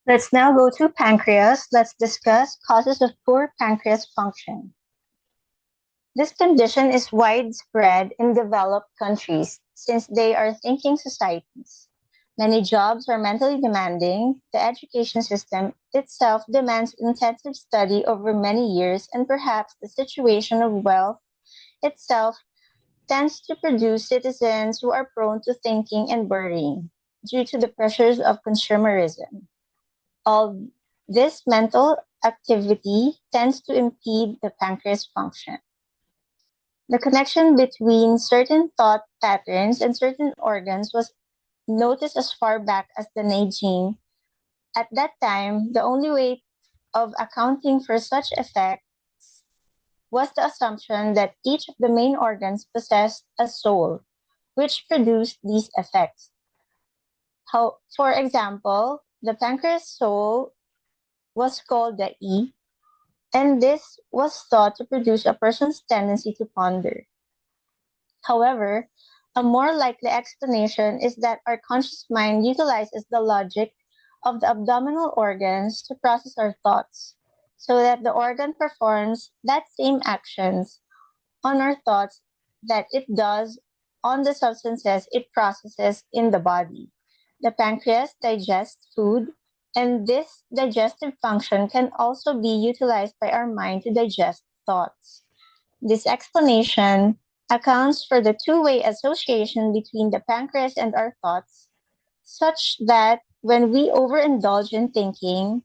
Let's now go to pancreas. Let's discuss causes of poor pancreas function. This condition is widespread in developed countries since they are thinking societies. Many jobs are mentally demanding. The education system itself demands intensive study over many years, and perhaps the situation of wealth itself tends to produce citizens who are prone to thinking and worrying due to the pressures of consumerism. All this mental activity tends to impede the pancreas function. The connection between certain thought patterns and certain organs was noticed as far back as the Neijing. At that time, the only way of accounting for such effects was the assumption that each of the main organs possessed a soul, which produced these effects. How, for example, the pancreas soul was called the E, and this was thought to produce a person's tendency to ponder. However, a more likely explanation is that our conscious mind utilizes the logic of the abdominal organs to process our thoughts, so that the organ performs that same actions on our thoughts that it does on the substances it processes in the body. The pancreas digests food, and this digestive function can also be utilized by our mind to digest thoughts. This explanation accounts for the two-way association between the pancreas and our thoughts, such that when we overindulge in thinking,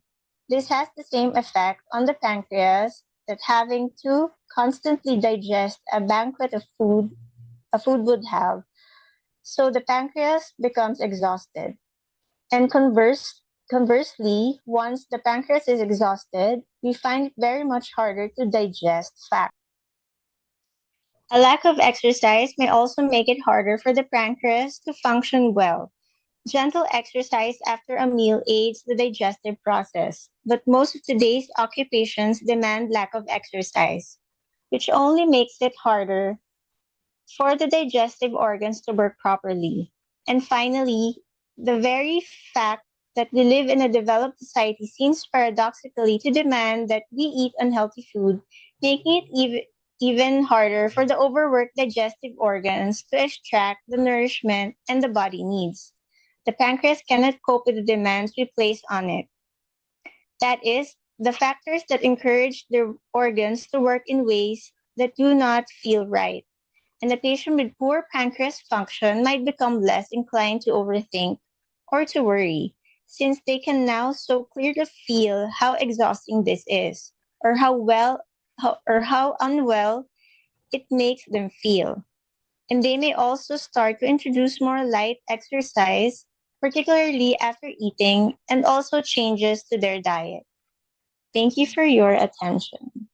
this has the same effect on the pancreas that having to constantly digest a food would have. So the pancreas becomes exhausted. And conversely, once the pancreas is exhausted, we find it very much harder to digest fat. A lack of exercise may also make it harder for the pancreas to function well. Gentle exercise after a meal aids the digestive process, but most of today's occupations demand lack of exercise, which only makes it harder for the digestive organs to work properly. And finally, the very fact that we live in a developed society seems paradoxically to demand that we eat unhealthy food, making it even harder for the overworked digestive organs to extract the nourishment and the body needs. The pancreas cannot cope with the demands we place on it. That is, the factors that encourage the organs to work in ways that do not feel right. And the patient with poor pancreas function might become less inclined to overthink or to worry, since they can now so clearly feel how exhausting this is, or how unwell it makes them feel. And they may also start to introduce more light exercise, particularly after eating, and also changes to their diet. Thank you for your attention.